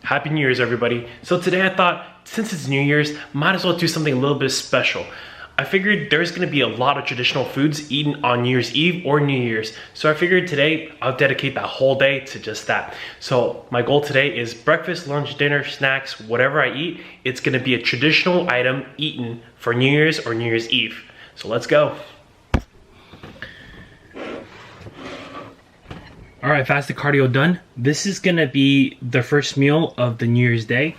Happy New Year's, everybody. So today I thought, since it's New Year's, might as well do something a little bit special. I figured there's gonna be a lot of traditional foods eaten on New Year's Eve or New Year's. So I figured today I'll dedicate that whole day to just that. So my goal today is breakfast, lunch, dinner, snacks, whatever I eat, it's gonna be a traditional item eaten for New Year's or New Year's Eve. So let's go. All right, fasted cardio done. This is gonna be the first meal of the New Year's Day.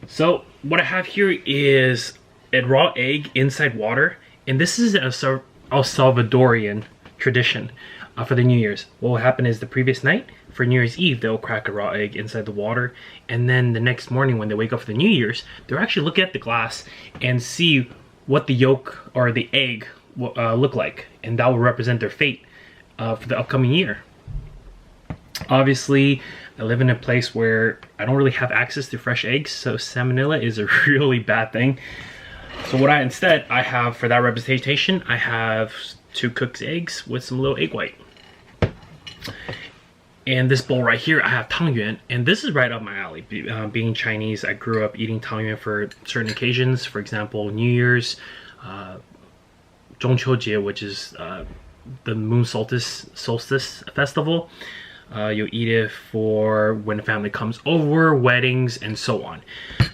So what I have here is a raw egg inside water, and this is a El Salvadorian tradition for the New Year's. What will happen is the previous night for New Year's Eve, they'll crack a raw egg inside the water, and then the next morning when they wake up for the New Year's, they'll actually look at the glass and see what the yolk or the egg will look like, and that will represent their fate for the upcoming year. Obviously, I live in a place where I don't really have access to fresh eggs, so salmonella is a really bad thing. So what I have for that representation, I have 2 cooked eggs with some little egg white. And this bowl right here, I have tang yuan, and this is right up my alley. Being Chinese, I grew up eating tang yuan for certain occasions. For example, New Year's, Zhongqiujie, which is the moon solstice festival. You'll eat it for when a family comes over, weddings, and so on.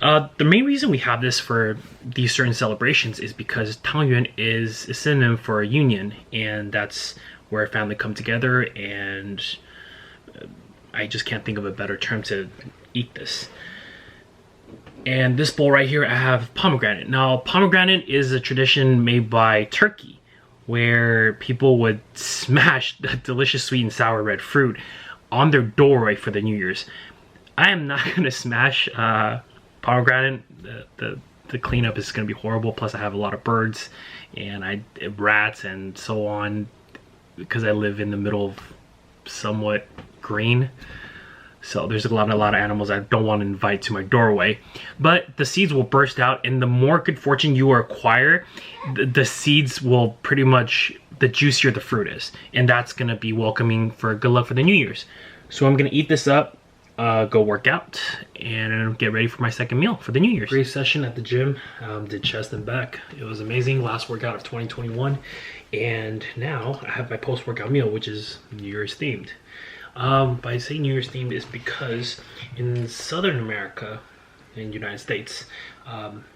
The main reason we have this for these certain celebrations is because tang yuan is a synonym for a union, and that's where a family come together, and I just can't think of a better term to eat this. And this bowl right here, I have pomegranate. Now, pomegranate is a tradition made by Turkey, where people would smash the delicious sweet and sour red fruit on their doorway for the New Year's. I am not gonna smash pomegranate. The cleanup is gonna be horrible. Plus I have a lot of birds and rats and so on, because I live in the middle of somewhat green. So there's a lot of animals I don't want to invite to my doorway. But the seeds will burst out, and the more good fortune you acquire, the seeds will pretty much, the juicier the fruit is. And that's going to be welcoming for good luck for the New Year's. So I'm going to eat this up, go work out, and get ready for my second meal for the New Year's. Great session at the gym, did chest and back. It was amazing, last workout of 2021. And now I have my post-workout meal, which is New Year's themed. But I say New Year's themed is because in Southern America, in the United States,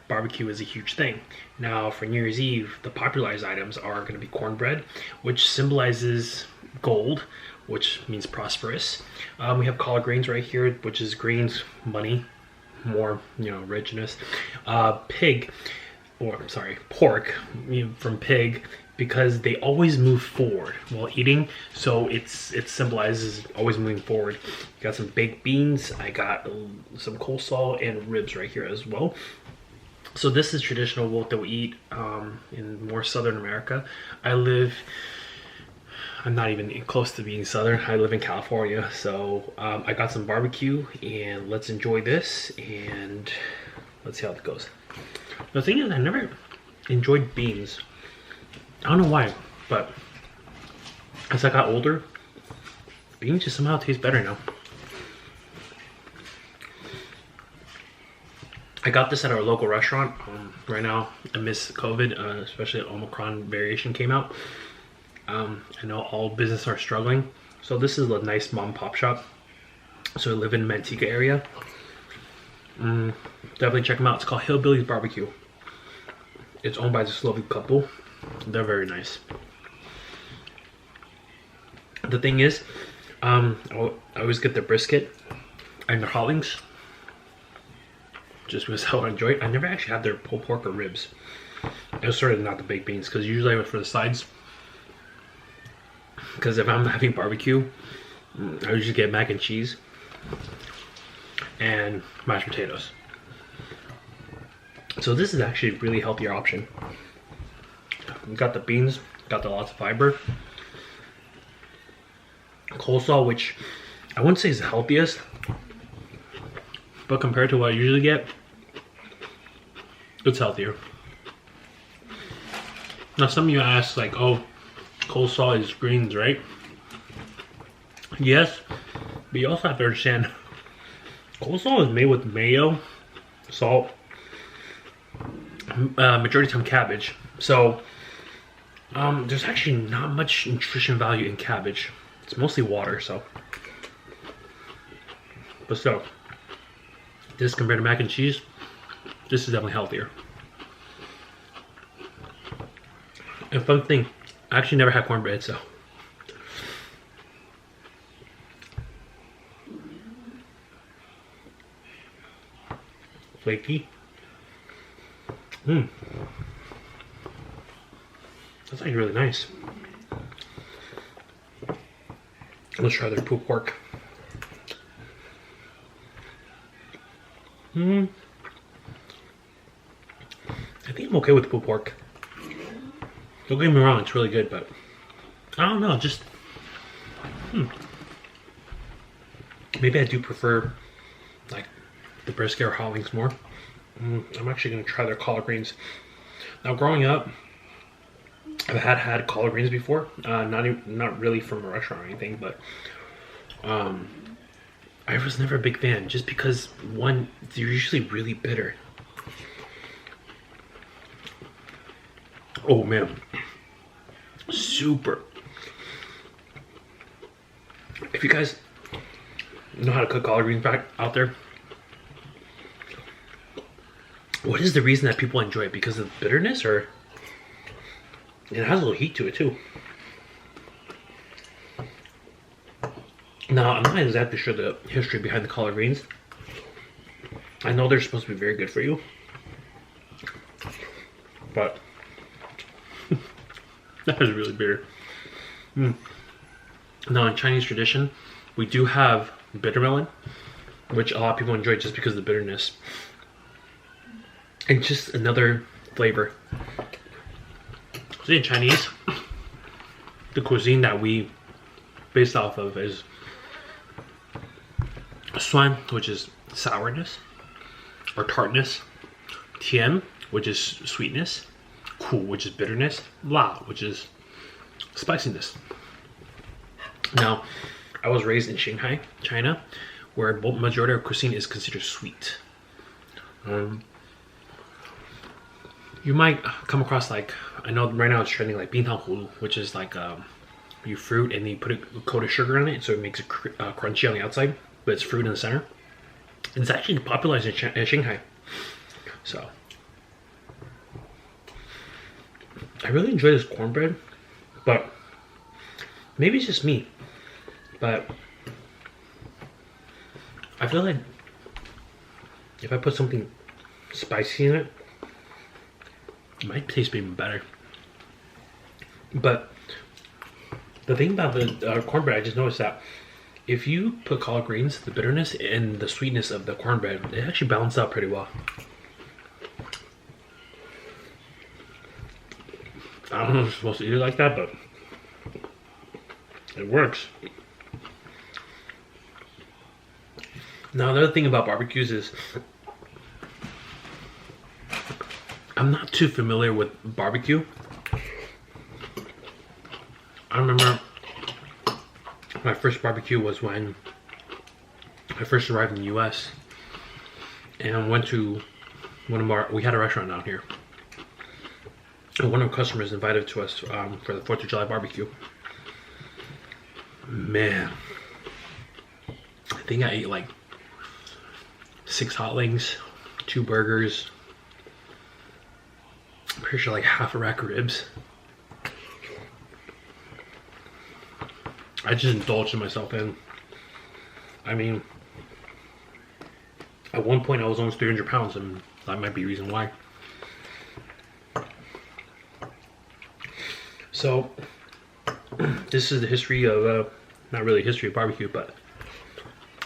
barbecue is a huge thing. Now for New Year's Eve, the popularized items are going to be cornbread, which symbolizes gold, which means prosperous. We have collard greens right here, which is greens, money, more, richness. Pork, from pig, because they always move forward while eating, so it symbolizes always moving forward. Got some baked beans, I got some coleslaw and ribs right here as well. So this is traditional wolf that we eat in more Southern America. I'm not even close to being Southern. I live in California, so I got some barbecue, and let's enjoy this and let's see how it goes. The thing is, I never enjoyed beans. I don't know why, but as I got older, beans just somehow taste better now. I got this at our local restaurant. Right now, amidst COVID, especially the Omicron variation came out. I know all businesses are struggling. So this is a nice mom and pop shop. So I live in the Manteca area. Definitely check them out. It's called Hillbilly's Barbecue. It's owned by this lovely couple. They're very nice. The thing is, I always get their brisket and their hot wings. Just was how I enjoy it. I never actually had their pulled pork or ribs. It was sort of not the baked beans, because usually I went for the sides. Because if I'm having barbecue, I usually get mac and cheese and mashed potatoes. So this is actually a really healthier option. Got the beans, got the lots of fiber. Coleslaw, which I wouldn't say is the healthiest, but compared to what I usually get, it's healthier. Now some of you ask, like, oh, coleslaw is greens, right? Yes, but you also have to understand Coleslaw is made with mayo, salt, majority of the time cabbage. So there's actually not much nutrition value in cabbage. It's mostly water, so. But still, this compared to mac and cheese, this is definitely healthier. And fun thing, I actually never had cornbread, so. Flaky. That's actually really nice. Let's try their pulled pork. I think I'm okay with pulled pork. Don't get me wrong, it's really good, but I don't know, just maybe I do prefer like the brisket or hot wings more. I'm actually gonna try their collard greens. Now, growing up, I've had collard greens before. Not really from a restaurant or anything, but I was never a big fan, just because one, they're usually really bitter. Oh man, super. If you guys know how to cook collard greens back out there, what is the reason that people enjoy it? Because of bitterness, or it has a little heat to it too. Now, I'm not exactly sure the history behind the collard greens. I know they're supposed to be very good for you, but that is really bitter. Now, in Chinese tradition, we do have bitter melon, which a lot of people enjoy just because of the bitterness. And just another flavor. So in Chinese, the cuisine that we based off of is suan, which is sourness or tartness, tian, which is sweetness, ku, which is bitterness, la, which is spiciness. Now, I was raised in Shanghai, China, where the majority of cuisine is considered sweet. You might come across, like, I know right now it's trending, like bintang hulu, which is like you fruit and you put a coat of sugar on it, so it makes it crunchy on the outside, but it's fruit in the center. It's actually popularized in Shanghai. So I really enjoy this cornbread, but maybe it's just me, but I feel like if I put something spicy in it, it might taste even better. But the thing about the cornbread, I just noticed that if you put collard greens, the bitterness and the sweetness of the cornbread, it actually balances out pretty well. I don't know if you're supposed to eat it like that, but it works. Now, another thing about barbecues is I'm not too familiar with barbecue. I remember my first barbecue was when I first arrived in the US and went to we had a restaurant down here. And one of our customers invited to us for the 4th of July barbecue. Man, I think I ate like 6 hot wings, 2 burgers, I'm pretty sure like half a rack of ribs. I just indulged myself in. I mean, at one point I was almost 300 pounds, and that might be the reason why. So, this is the history of, not really history of barbecue, but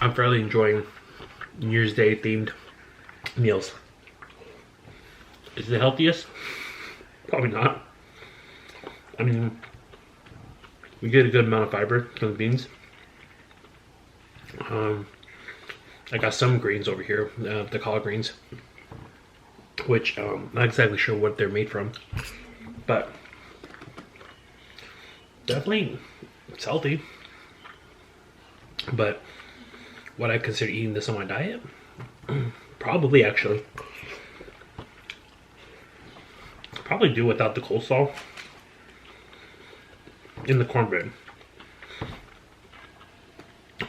I'm fairly enjoying New Year's Day themed meals. Is it the healthiest? Probably not. I mean, we get a good amount of fiber from the beans. I got some greens over here, the collard greens, which I'm not exactly sure what they're made from, but definitely it's healthy. But would I consider eating this on my diet? Probably, actually. Probably do without the coleslaw and the cornbread.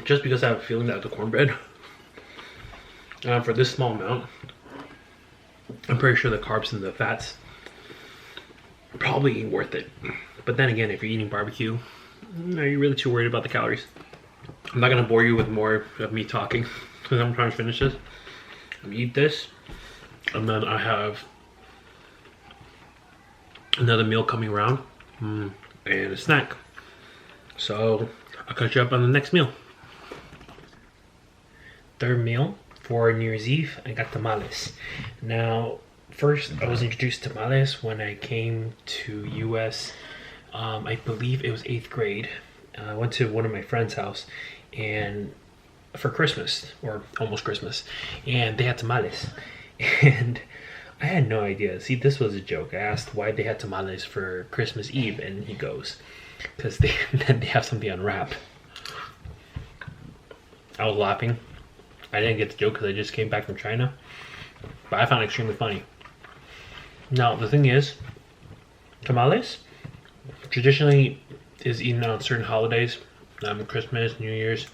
Just because I have a feeling that the cornbread, for this small amount, I'm pretty sure the carbs and the fats probably ain't worth it. But then again, if you're eating barbecue, are you really too worried about the calories? I'm not gonna bore you with more of me talking because I'm trying to finish this. I'm gonna eat this, and then I have another meal coming around and a snack. So I'll catch you up on the next meal. Third meal for New Year's Eve, I got tamales. Now, first I was introduced to tamales when I came to US. I believe it was 8th grade. I went to one of my friend's house and for Christmas, or almost Christmas, and they had tamales. And I had no idea. See, this was a joke. I asked why they had tamales for Christmas Eve, and he goes, because they have something on wrap. I was laughing. I didn't get the joke because I just came back from China, but I found it extremely funny. Now, the thing is, tamales traditionally is eaten on certain holidays, Christmas, New Year's,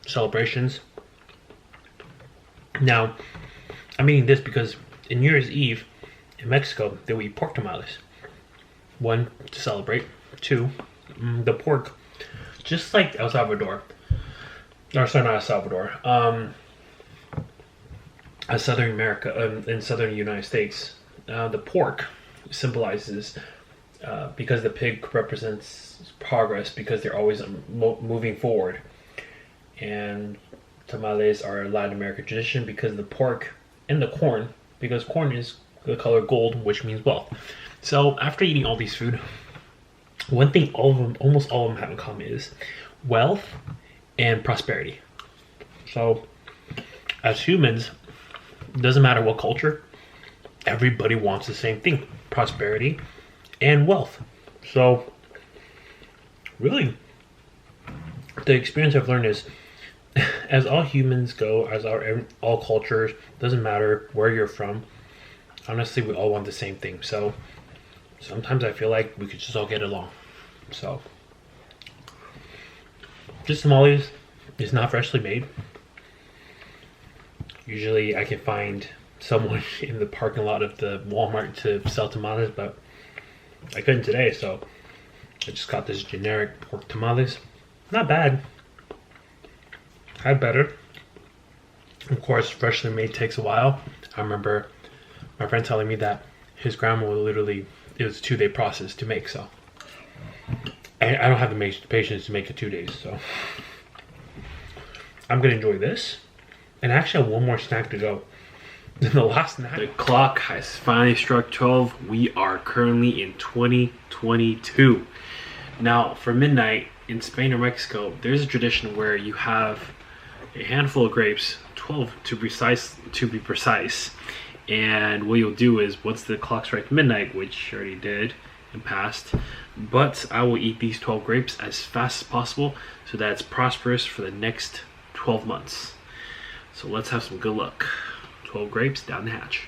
celebrations. Now, I'm eating this because in New Year's Eve in Mexico, they will eat pork tamales. 1, to celebrate. 2, the pork, just like El Salvador, or sorry, not El Salvador, Southern America, in Southern United States, the pork symbolizes, because the pig represents progress, because they're always moving forward. And tamales are a Latin American tradition because the pork and the corn, because corn is the color gold, which means wealth. So after eating all these food, one thing almost all of them have in common is wealth and prosperity. So as humans, it doesn't matter what culture, everybody wants the same thing: prosperity and wealth. So really, the experience I've learned is, as all humans go, as all cultures, doesn't matter where you're from, honestly, we all want the same thing. So sometimes I feel like we could just all get along. So this tamales is not freshly made. Usually I can find someone in the parking lot of the Walmart to sell tamales, but I couldn't today, so I just got this generic pork tamales. Not bad. Had better. Of course, freshly made takes a while. I remember my friend telling me that his grandma would literally, it was a 2-day process to make, so I don't have the patience to make it 2 days, so I'm gonna enjoy this. And I actually have one more snack to go. The last snack. The clock has finally struck 12. We are currently in 2022. Now, for midnight in Spain or Mexico, there's a tradition where you have a handful of grapes, 12 to be precise. And what you'll do is, once the clock strikes midnight, which I already did and passed, but I will eat these 12 grapes as fast as possible so that it's prosperous for the next 12 months. So let's have some good luck. 12 grapes down the hatch.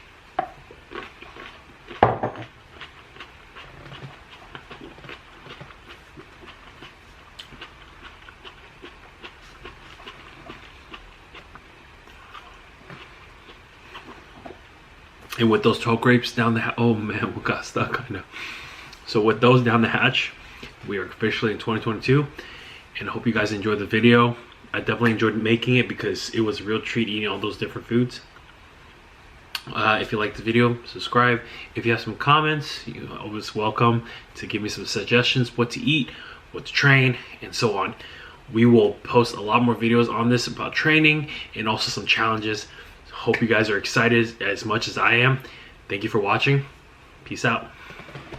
And with those 12 grapes down the hatch, oh man, we got stuck, I know. So with those down the hatch, we are officially in 2022, and I hope you guys enjoyed the video. I definitely enjoyed making it because it was a real treat eating all those different foods. If you liked the video, subscribe. If you have some comments, you're always welcome to give me some suggestions, what to eat, what to train, and so on. We will post a lot more videos on this about training and also some challenges. Hope you guys are excited as much as I am. Thank you for watching. Peace out.